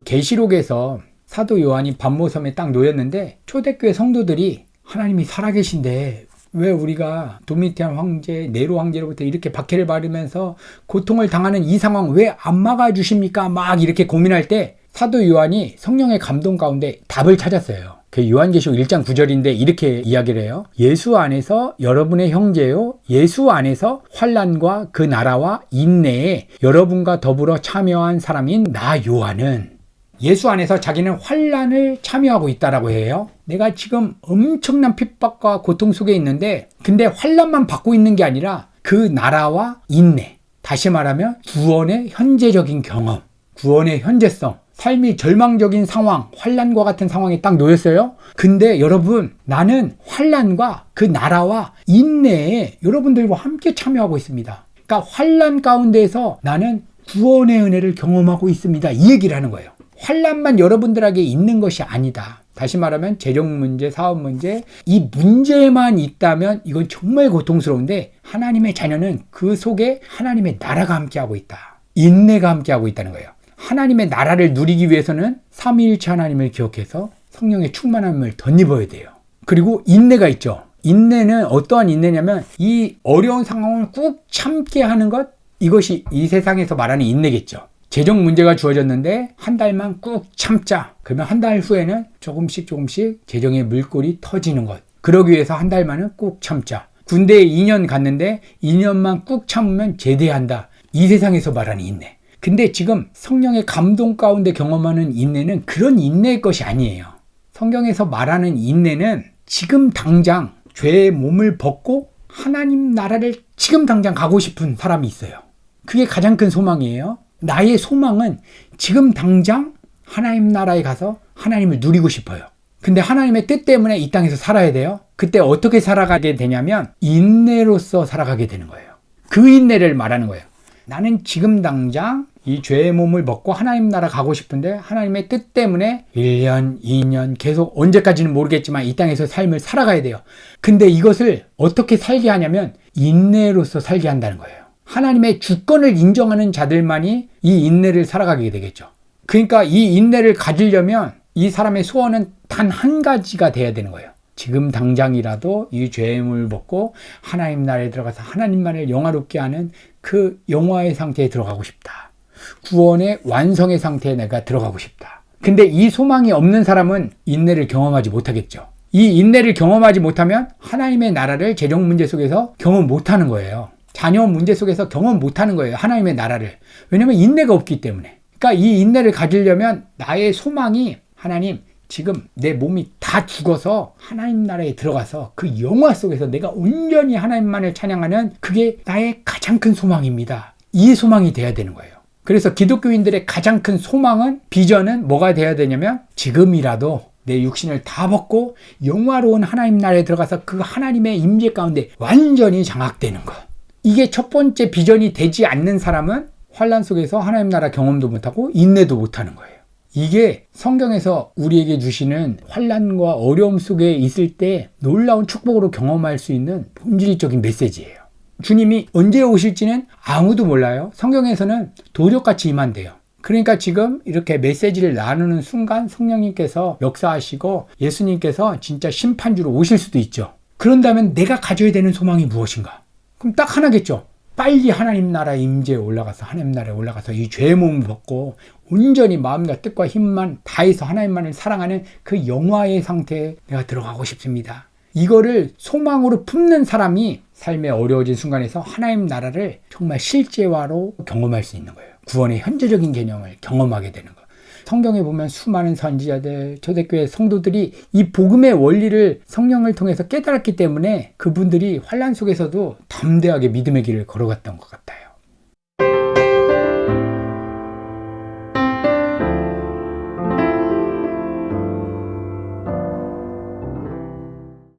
계시록에서 사도 요한이 반모섬에 딱 놓였는데 초대교회 성도들이 하나님이 살아계신데 왜 우리가 도미티안 황제, 네로 황제로부터 이렇게 박해를 받으면서 고통을 당하는 이 상황 왜 안 막아주십니까? 막 이렇게 고민할 때 사도 요한이 성령의 감동 가운데 답을 찾았어요. 그 요한계시록 1장 9절인데 이렇게 이야기를 해요. 예수 안에서 여러분의 형제요, 예수 안에서 환난과 그 나라와 인내에 여러분과 더불어 참여한 사람인 나 요한은 예수 안에서 자기는 환난을 참여하고 있다라고 해요. 내가 지금 엄청난 핍박과 고통 속에 있는데 근데 환난만 받고 있는 게 아니라 그 나라와 인내, 다시 말하면 구원의 현재적인 경험, 구원의 현재성, 삶이 절망적인 상황, 환난과 같은 상황에 딱 놓였어요. 근데 여러분, 나는 환난과 그 나라와 인내에 여러분들과 함께 참여하고 있습니다. 그러니까 환난 가운데에서 나는 구원의 은혜를 경험하고 있습니다. 이 얘기를 하는 거예요. 환난만 여러분들에게 있는 것이 아니다. 다시 말하면 재정 문제, 사업 문제, 이 문제만 있다면 이건 정말 고통스러운데 하나님의 자녀는 그 속에 하나님의 나라가 함께하고 있다. 인내가 함께하고 있다는 거예요. 하나님의 나라를 누리기 위해서는 삼위일체 하나님을 기억해서 성령의 충만함을 덧입어야 돼요. 그리고 인내가 있죠. 인내는 어떠한 인내냐면 이 어려운 상황을 꾹 참게 하는 것, 이것이 이 세상에서 말하는 인내겠죠. 재정 문제가 주어졌는데 한 달만 꾹 참자. 그러면 한 달 후에는 조금씩 재정의 물꼬리 터지는 것. 그러기 위해서 한 달만은 꾹 참자. 군대에 2년 갔는데 2년만 꾹 참으면 제대한다. 이 세상에서 말하는 인내. 근데 지금 성령의 감동 가운데 경험하는 인내는 그런 인내의 것이 아니에요. 성경에서 말하는 인내는 지금 당장 죄의 몸을 벗고 하나님 나라를 지금 당장 가고 싶은 사람이 있어요. 그게 가장 큰 소망이에요. 나의 소망은 지금 당장 하나님 나라에 가서 하나님을 누리고 싶어요. 근데 하나님의 뜻 때문에 이 땅에서 살아야 돼요. 그때 어떻게 살아가게 되냐면 인내로서 살아가게 되는 거예요. 그 인내를 말하는 거예요. 나는 지금 당장 이 죄의 몸을 벗고 하나님 나라 가고 싶은데 하나님의 뜻 때문에 1년, 2년 계속 언제까지는 모르겠지만 이 땅에서 삶을 살아가야 돼요. 근데 이것을 어떻게 살게 하냐면 인내로서 살게 한다는 거예요. 하나님의 주권을 인정하는 자들만이 이 인내를 살아가게 되겠죠. 그러니까 이 인내를 가지려면 이 사람의 소원은 단 한 가지가 돼야 되는 거예요. 지금 당장이라도 이 죄의 몸을 벗고 하나님 나라에 들어가서 하나님만을 영화롭게 하는 그 영화의 상태에 들어가고 싶다. 구원의 완성의 상태에 내가 들어가고 싶다. 근데 이 소망이 없는 사람은 인내를 경험하지 못하겠죠. 이 인내를 경험하지 못하면 하나님의 나라를 재정 문제 속에서 경험 못하는 거예요. 자녀 문제 속에서 경험 못하는 거예요. 하나님의 나라를. 왜냐하면 인내가 없기 때문에. 그러니까 이 인내를 가지려면 나의 소망이 하나님, 지금 내 몸이 다 죽어서 하나님 나라에 들어가서 그 영화 속에서 내가 온전히 하나님만을 찬양하는 그게 나의 가장 큰 소망입니다. 이 소망이 돼야 되는 거예요. 그래서 기독교인들의 가장 큰 소망은, 비전은 뭐가 돼야 되냐면 지금이라도 내 육신을 다 벗고 영화로운 하나님 나라에 들어가서 그 하나님의 임재 가운데 완전히 장악되는 것. 이게 첫 번째 비전이 되지 않는 사람은 환난 속에서 하나님 나라 경험도 못하고 인내도 못하는 거예요. 이게 성경에서 우리에게 주시는 환난과 어려움 속에 있을 때 놀라운 축복으로 경험할 수 있는 본질적인 메시지예요. 주님이 언제 오실지는 아무도 몰라요. 성경에서는 도적같이 임한대요. 그러니까 지금 이렇게 메시지를 나누는 순간 성령님께서 역사하시고 예수님께서 진짜 심판주로 오실 수도 있죠. 그런다면 내가 가져야 되는 소망이 무엇인가? 그럼 딱 하나겠죠. 빨리 하나님 나라 임재에 올라가서 하나님 나라에 올라가서 이 죄의 몸을 벗고 온전히 마음과 뜻과 힘만 다해서 하나님만을 사랑하는 그 영화의 상태에 내가 들어가고 싶습니다. 이거를 소망으로 품는 사람이 삶의 어려워진 순간에서 하나님 나라를 정말 실제화로 경험할 수 있는 거예요. 구원의 현재적인 개념을 경험하게 되는 거예요. 성경에 보면 수많은 선지자들, 초대교회 성도들이 이 복음의 원리를 성령을 통해서 깨달았기 때문에 그분들이 환난 속에서도 담대하게 믿음의 길을 걸어갔던 것 같아요.